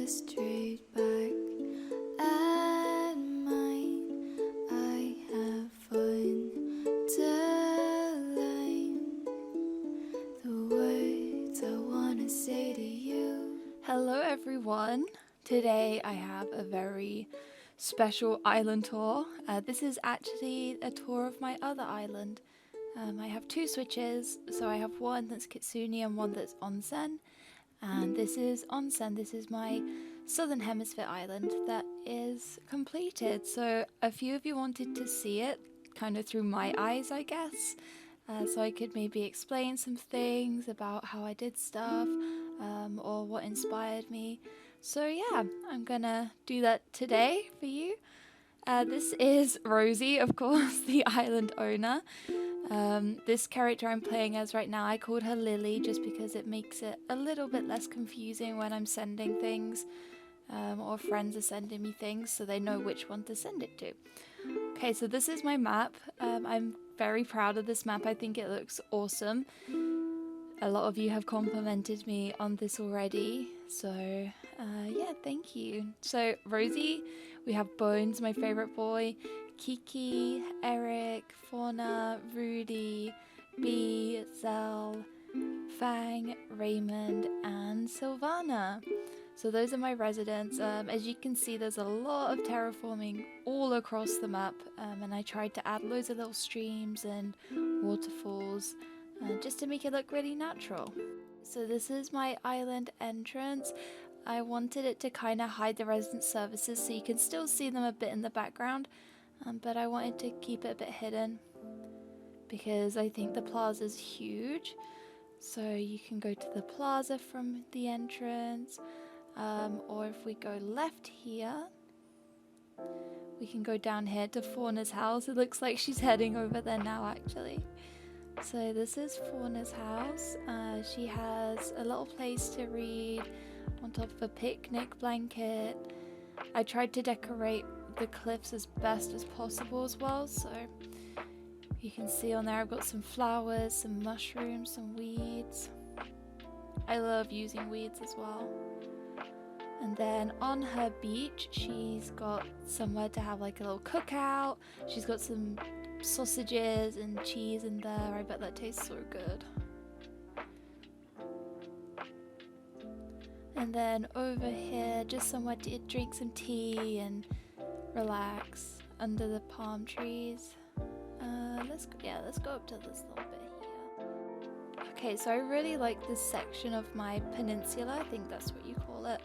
straight back at mine. I have fun telling the words I wanna say to you. Hello everyone! Today I have a very special island tour. This is actually a tour of my other island. I have two switches, so I have one that's Kitsune and one that's Onsen. And this is Onsen, this is my southern hemisphere island that is completed. So a few of you wanted to see it kind of through my eyes, I guess. So I could maybe explain some things about how I did stuff or what inspired me. So yeah, I'm gonna do that today for you. This is Rosie, of course, the island owner. This character I'm playing as right now, I called her Lily just because it makes it a little bit less confusing when I'm sending things or friends are sending me things so they know which one to send it to. Okay, so this is my map. I'm very proud of this map. I think it looks awesome. A lot of you have complimented me on this already, so yeah, thank you. So Rosie, we have Bones, my favorite boy, Kiki, Eric, Fauna, Rudy, Bee, Zell, Fang, Raymond, and Sylvana. So those are my residents. As you can see, there's a lot of terraforming all across the map, and I tried to add loads of little streams and waterfalls just to make it look really natural. So this is my island entrance. I wanted it to kind of hide the resident services so you can still see them a bit in the background, but I wanted to keep it a bit hidden because I think the plaza is huge. So you can go to the plaza from the entrance, or if we go left here, we can go down here to Fauna's house. It looks like she's heading over there now actually. So this is Fauna's house. She has a little place to read on top of a picnic blanket. I tried to decorate the cliffs as best as possible as well, so you can see on there I've got some flowers, some mushrooms, some weeds. I love using weeds as well. And then on her beach, she's got somewhere to have like a little cookout. She's got some sausages and cheese in there. I bet that tastes so good. And then over here, just somewhere to drink some tea and relax under the palm trees. Let's go up to this little bit here. Okay, so I really like this section of my peninsula. I think that's what you call it.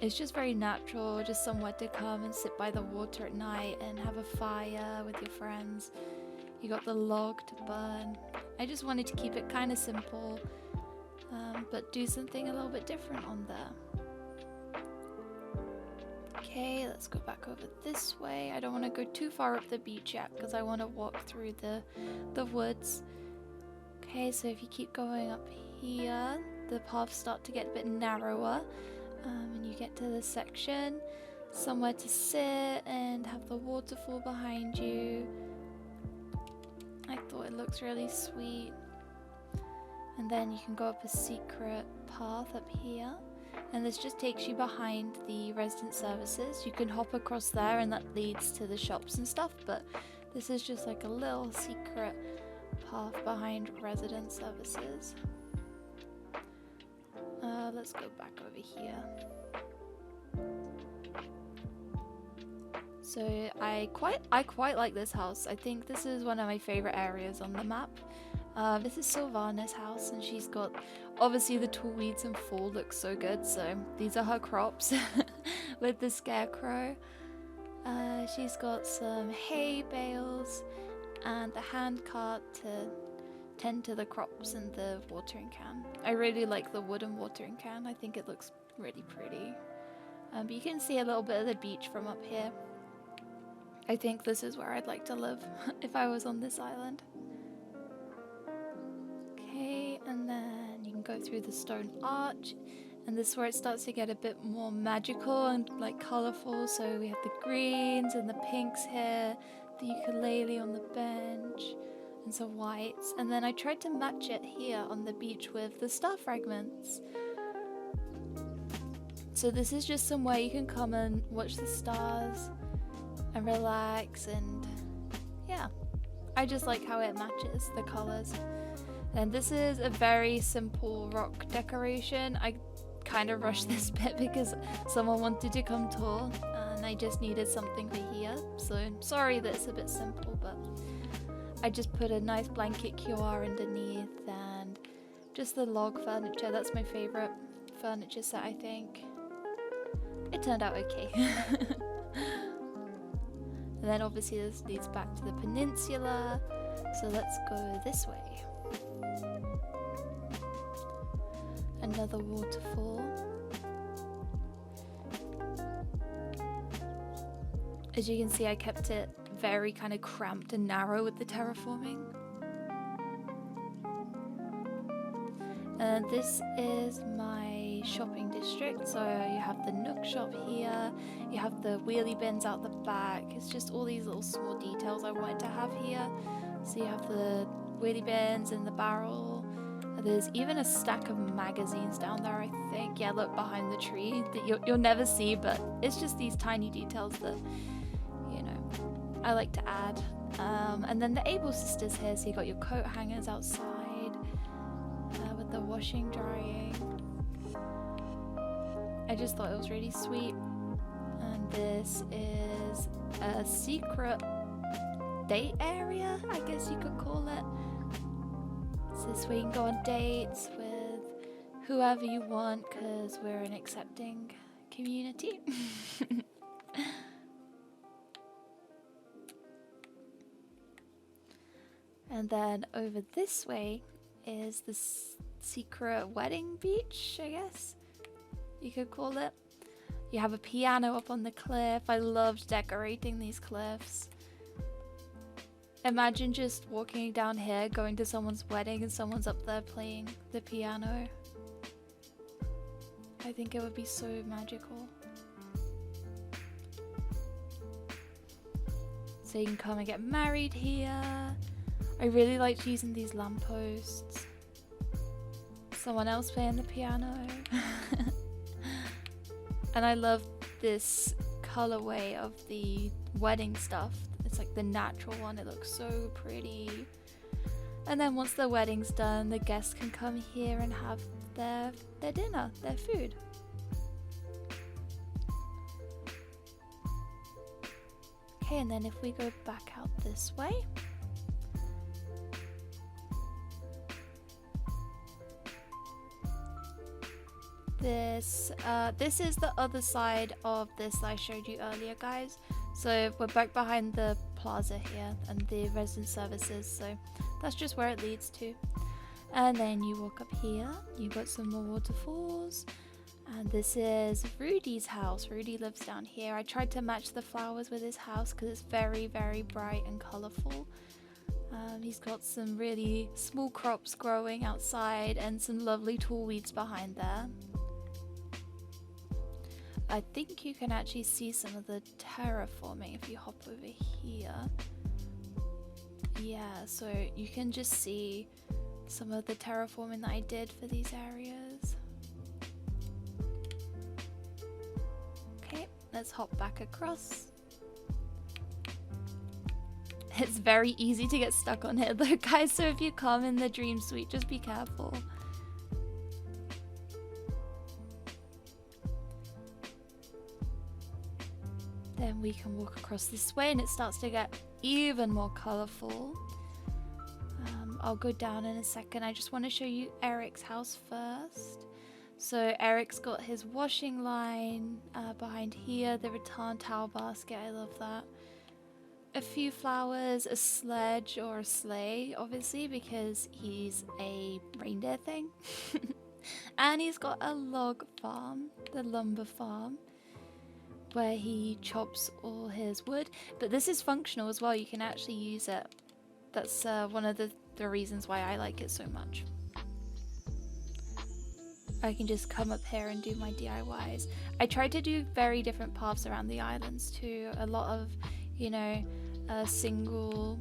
It's just very natural, just somewhere to come and sit by the water at night and have a fire with your friends. You got the log to burn. I just wanted to keep it kind of simple, but do something a little bit different on there. Okay, let's go back over this way. I don't want to go too far up the beach yet because I want to walk through the woods. Okay, so if you keep going up here, the paths start to get a bit narrower, and you get to this section, somewhere to sit and have the waterfall behind you. I thought it looks really sweet. And then you can go up a secret path up here, and this just takes you behind the resident services. You can hop across there and that leads to the shops and stuff, but this is just like a little secret path behind resident services. Let's go back over here. So I quite like this house. I think this is one of my favorite areas on the map. This is Sylvana's house, and she's got, obviously the tall weeds and fall look so good, so these are her crops with the scarecrow. She's got some hay bales and the hand cart to tend to the crops and the watering can. I really like the wooden watering can. I think it looks really pretty. But you can see a little bit of the beach from up here. I think this is where I'd like to live if I was on this island. Okay, and then you can go through the stone arch, and this is where it starts to get a bit more magical and like colourful. So we have the greens and the pinks here, the ukulele on the bench, and some whites. And then I tried to match it here on the beach with the star fragments. So this is just somewhere you can come and watch the stars and relax, and yeah, I just like how it matches the colors. And this is a very simple rock decoration. I kind of rushed this bit because someone wanted to come tour and I just needed something for here. So sorry that it's a bit simple, but I just put a nice blanket QR underneath and just the log furniture. That's my favorite furniture set, I think. It turned out okay. And then obviously this leads back to the peninsula. So let's go this way. Another waterfall. As you can see, I kept it very kind of cramped and narrow with the terraforming. And this is my shopping district. So you have the Nook shop here, you have the wheelie bins out the back. It's just all these little small details I wanted to have here. So you have the wheelie bins and the barrel. There's even a stack of magazines down there, I think. Yeah, look behind the tree that you'll never see, but it's just these tiny details that, you know, I like to add. And then the Able sisters here, so you got your coat hangers outside with the washing, drying. I just thought it was really sweet. And this is a secret date area, I guess you could call it. So this way you can go on dates with whoever you want, because we're an accepting community. And then over this way is the secret wedding beach, I guess you could call it. You have a piano up on the cliff. I loved decorating these cliffs. Imagine just walking down here, going to someone's wedding and someone's up there playing the piano. I think it would be so magical. So you can come and get married here. I really liked using these lampposts. Someone else playing the piano. And I love this colorway of the wedding stuff. It's like the natural one. It looks so pretty. And then once the wedding's done, the guests can come here and have their dinner, their food. Okay, and then if we go back out this way, this is the other side of this I showed you earlier, guys. So we're back behind the plaza here and the resident services, so that's just where it leads to. And then you walk up here, you've got some more waterfalls, and this is Rudy's house. Rudy lives down here. I tried to match the flowers with his house because it's very, very bright and colourful. He's got some really small crops growing outside and some lovely tall weeds behind there. I think you can actually see some of the terraforming if you hop over here. Yeah, so you can just see some of the terraforming that I did for these areas. Okay, let's hop back across. It's very easy to get stuck on here though, guys, so if you come in the dream suite, just be careful. Then we can walk across this way and it starts to get even more colourful. I'll go down in a second. I just want to show you Eric's house first. So Eric's got his washing line behind here, the rattan towel basket, I love that. A few flowers, a sledge or a sleigh, obviously, because he's a reindeer thing. And he's got a log farm, the lumber farm, where he chops all his wood. But this is functional as well, you can actually use it. That's one of the reasons why I like it so much. I can just come up here and do my DIYs. I tried to do very different paths around the islands too. A lot of, you know, a single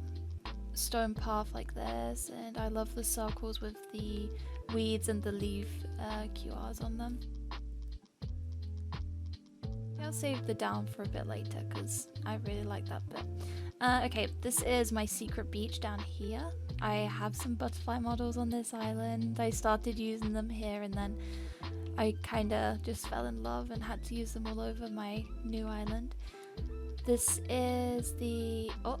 stone path like this, and I love the circles with the weeds and the leaf QRs on them. I'll save the down for a bit later because I really like that bit. Okay, this is my secret beach down here. I have some butterfly models on this island. I started using them here and then I kinda just fell in love and had to use them all over my new island. This is the... oh.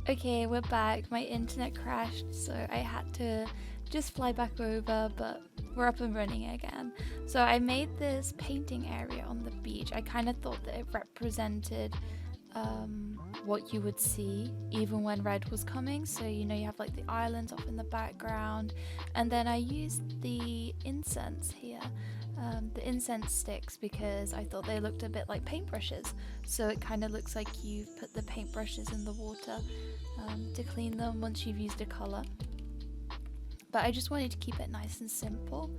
Okay, we're back. My internet crashed, so I had to just fly back over, but we're up and running again. So I made this painting area on the beach. I kind of thought that it represented what you would see even when red was coming. So you have like the islands off in the background, and then I used the incense here, the incense sticks, because I thought they looked a bit like paintbrushes. So it kind of looks like you've put the paintbrushes in the water to clean them once you've used a color. But I just wanted to keep it nice and simple.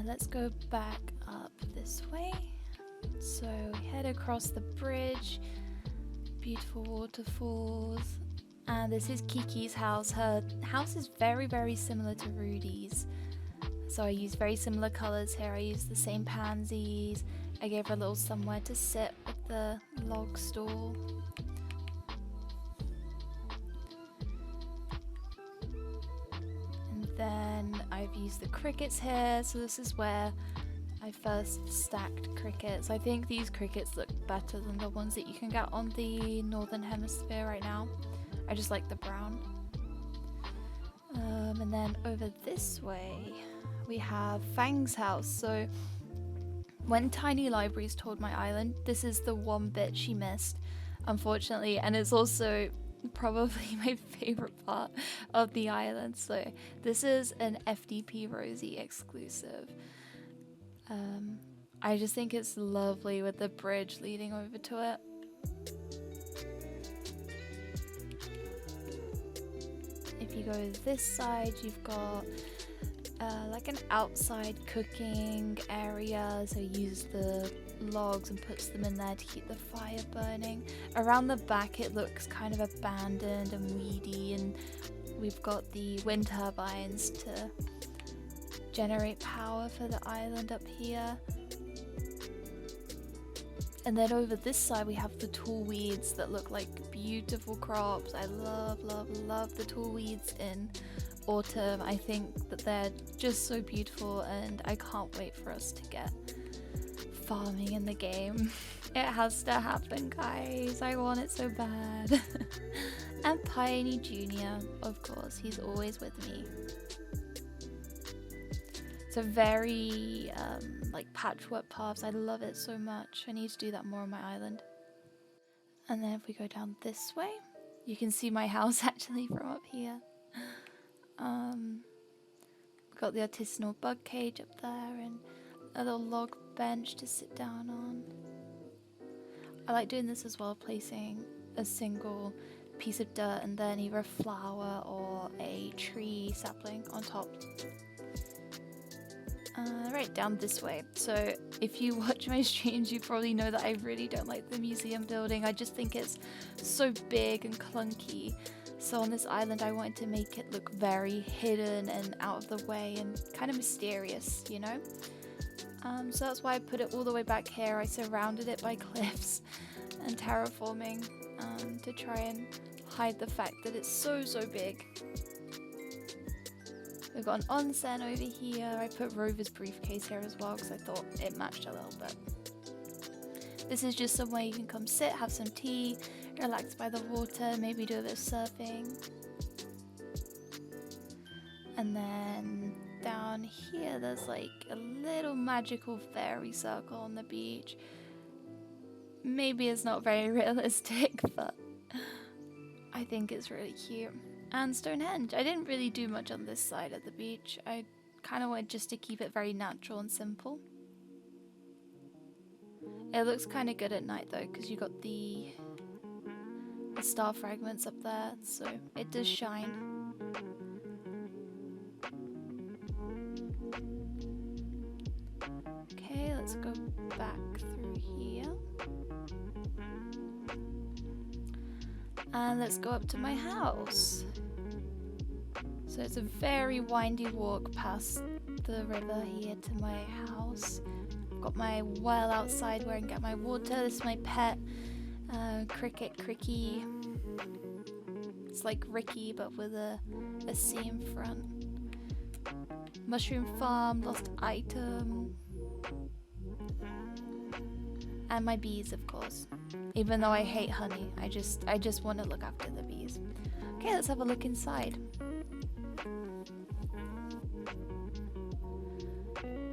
Let's go back up this way. So we head across the bridge, beautiful waterfalls, and this is Kiki's house. Her house is very, very similar to Rudy's. So I used very similar colors here. I used the same pansies. I gave her a little somewhere to sit with the log stool. And then I've used the crickets here. So this is where I first stacked crickets. I think these crickets look better than the ones that you can get on the northern hemisphere right now. I just like the brown. And then over this way we have Fang's house. So when Tiny Libraries toured my island, this is the one bit she missed, unfortunately, and it's also probably my favorite part of the island. So this is an FDP Rosie exclusive. I just think it's lovely with the bridge leading over to it. If you go this side, you've got like an outside cooking area, so you use the logs and puts them in there to keep the fire burning. Around the back it looks kind of abandoned and weedy, and we've got the wind turbines to generate power for the island up here. And then over this side we have the tall weeds that look like beautiful crops. I love, love, love the tall weeds in autumn. I think that they're just so beautiful, and I can't wait for us to get farming in the game. It has to happen, guys. I want it so bad. And Piney Jr., of course, he's always with me. It's a very like patchwork paths. I love it so much. I need to do that more on my island. And then if we go down this way, you can see my house actually from up here. We've got the artisanal bug cage up there and a little log bench to sit down on. I like doing this as well, placing a single piece of dirt and then either a flower or a tree sapling on top. Right, down this way. So if you watch my streams, you probably know that I really don't like the museum building. I just think it's so big and clunky. So on this island I wanted to make it look very hidden and out of the way and kind of mysterious, you know? So that's why I put it all the way back here. I surrounded it by cliffs and terraforming to try and hide the fact that it's so big. We've got an onsen over here. I put Rover's briefcase here as well because I thought it matched a little bit. This is just somewhere you can come sit, have some tea, relax by the water, maybe do a bit of surfing. And then down here there's like a little magical fairy circle on the beach. Maybe it's not very realistic, but I think it's really cute. And Stonehenge. I didn't really do much on this side of the beach. I kind of wanted just to keep it very natural and simple. It looks kind of good at night though, because you got the star fragments up there, so it does shine. Okay, let's go back through here. And let's go up to my house. So it's a very windy walk past the river here to my house. got my well outside where I can get my water. This is my pet, cricket Cricky. It's like Ricky but with a C in front. Mushroom farm, lost item. And my bees, of course. Even though I hate honey, I just want to look after the bees. Okay, let's have a look inside.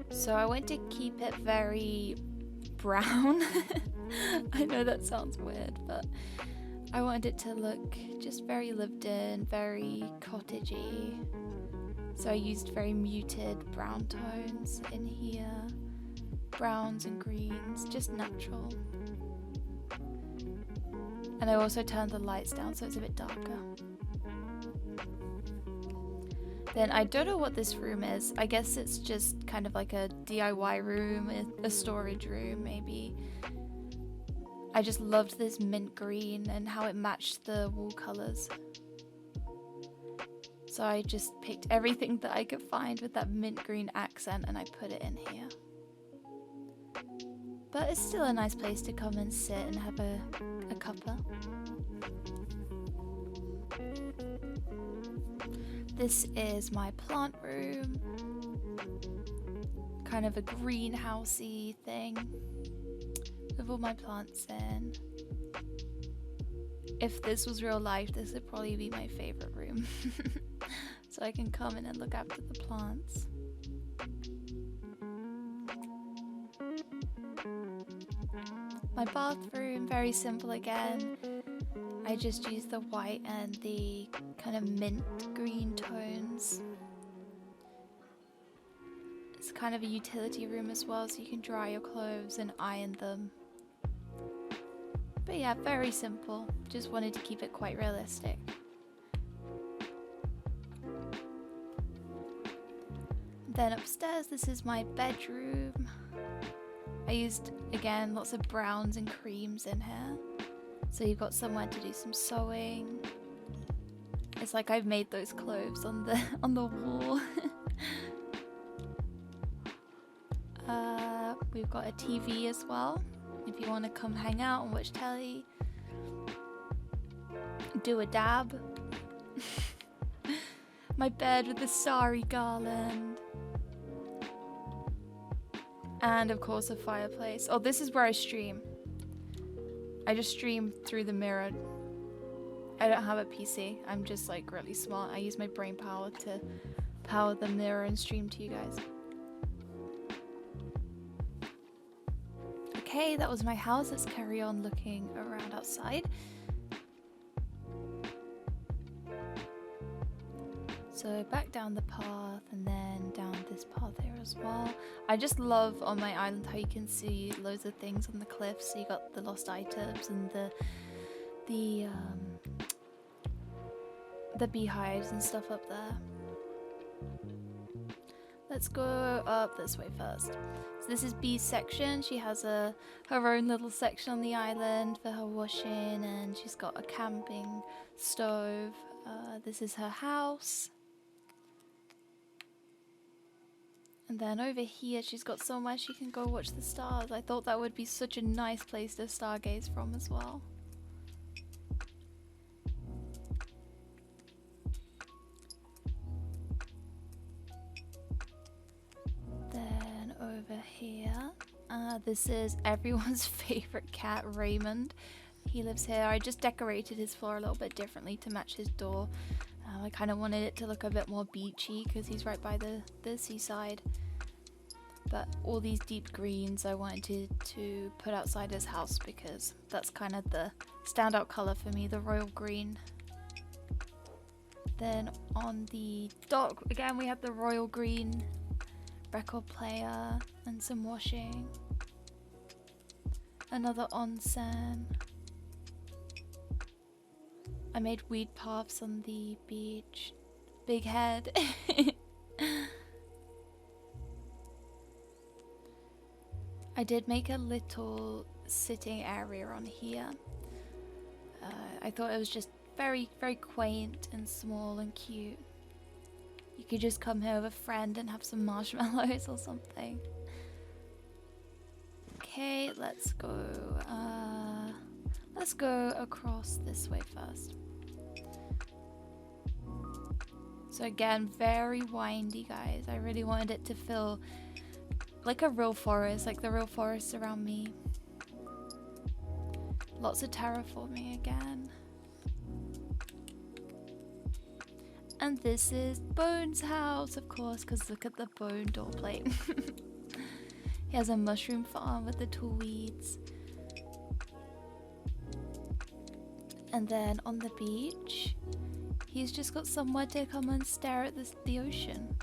So I want to keep it very brown. I know that sounds weird, but I wanted it to look just very lived in, very cottagey. So I used very muted brown tones in here. Browns and greens, just natural. And I also turned the lights down so it's a bit darker. Then I don't know what this room is. I guess it's just kind of like a DIY room, a storage room maybe. I just loved this mint green and how it matched the wall colours. So I just picked everything that I could find with that mint green accent and I put it in here. But it's still a nice place to come and sit and have a cuppa. This is my plant room. Kind of a greenhousey thing with all my plants in. If this was real life, this would probably be my favorite room. So I can come in and look after the plants. My bathroom, very simple again. I just use the white and the kind of mint green tones. It's kind of a utility room as well, so you can dry your clothes and iron them. But yeah, very simple. Just wanted to keep it quite realistic. Then upstairs, this is my bedroom. I used, again, lots of browns and creams in here. So you've got somewhere to do some sewing. It's like I've made those clothes on the wall. We've got a TV as well. If you want to come hang out and watch telly. Do a dab. My bed with the starry garland. And of course a fireplace. Oh, this is where I stream. I just stream through the mirror. I don't have a PC. I'm just like really smart. I use my brain power to power the mirror and stream to you guys. Okay, that was my house. Let's carry on looking around outside. So back down the path and then down this path here as well. I just love on my island how you can see loads of things on the cliffs. So you got the lost items and the beehives and stuff up there. Let's go up this way first. So this is Bee's section. She has her own little section on the island for her washing, and she's got a camping stove. This is her house. And then over here she's got somewhere she can go watch the stars. I thought that would be such a nice place to stargaze from as well. Then over here, this is everyone's favorite cat, Raymond. He lives here. I just decorated his floor a little bit differently to match his door. I kind of wanted it to look a bit more beachy because he's right by the seaside. But all these deep greens I wanted to put outside his house because that's kind of the standout colour for me, the royal green. Then on the dock, again we have the royal green record player and some washing. Another onsen. I made weed paths on the beach. Big head. I did make a little sitting area on here. I thought it was just very, very quaint and small and cute. You could just come here with a friend and have some marshmallows or something. Okay, let's go. Let's go across this way first. So again, very windy, guys. I really wanted it to feel like a real forest, like the real forests around me. Lots of terraforming again. And this is Bone's house, of course, because look at the bone door plate. He has a mushroom farm with the tall weeds. And then on the beach, he's just got somewhere to come and stare at the ocean.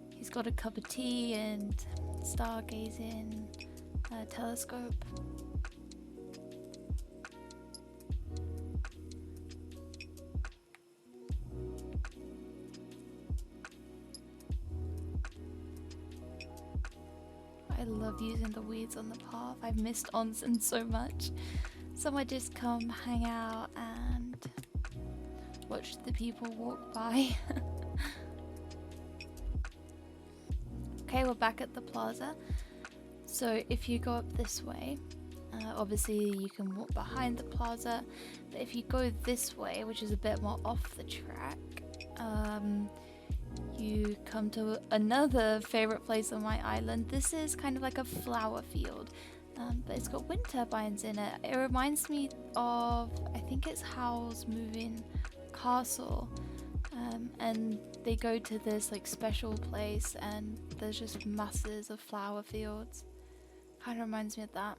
He's got a cup of tea and stargazing telescope. I love using the weeds on the path. I've missed Onsen so much. So I just come hang out and watch the people walk by. Okay, we're back at the plaza. So if you go up this way, obviously you can walk behind the plaza, but if you go this way, which is a bit more off the track, you come to another favorite place on my island. This is kind of like a flower field, but it's got wind turbines in it. It reminds me of, I think it's Howl's Moving Castle, and they go to this like special place and there's just masses of flower fields. Kind of reminds me of that.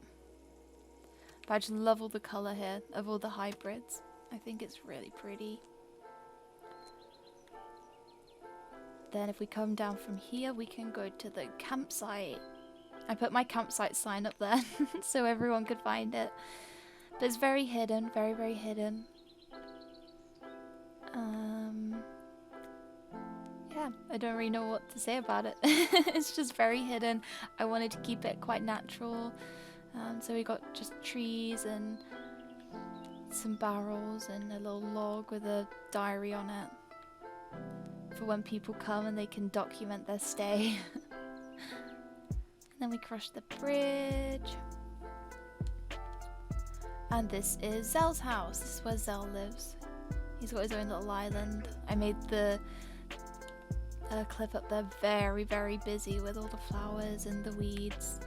But I just love all the colour here of all the hybrids. I think it's really pretty. Then if we come down from here, we can go to the campsite. I put my campsite sign up there so everyone could find it. But it's very hidden, very, very hidden. Yeah, I don't really know what to say about it. It's just very hidden. I wanted to keep it quite natural. So we got just trees and some barrels and a little log with a diary on it. For when people come and they can document their stay. And then we cross the bridge. And this is Zell's house. This is where Zell lives. He's got his own little island. I made the clip up there very, very busy with all the flowers and the weeds.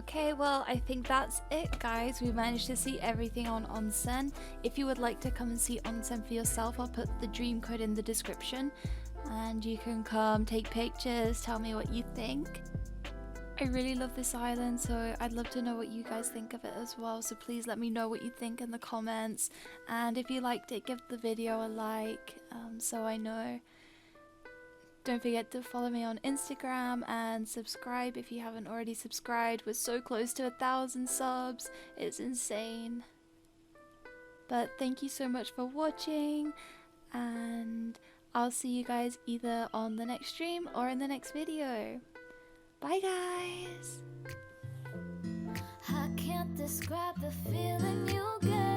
Okay, well, I think that's it, guys. We managed to see everything on Onsen. If you would like to come and see Onsen for yourself, I'll put the dream code in the description. And you can come take pictures, tell me what you think. I really love this island, so I'd love to know what you guys think of it as well. So please let me know what you think in the comments. And if you liked it, give the video a like, so I know. Don't forget to follow me on Instagram and subscribe if you haven't already subscribed. We're so close to 1,000 subs. It's insane. But thank you so much for watching, and I'll see you guys either on the next stream or in the next video. Bye, guys! I can't describe the feeling you get.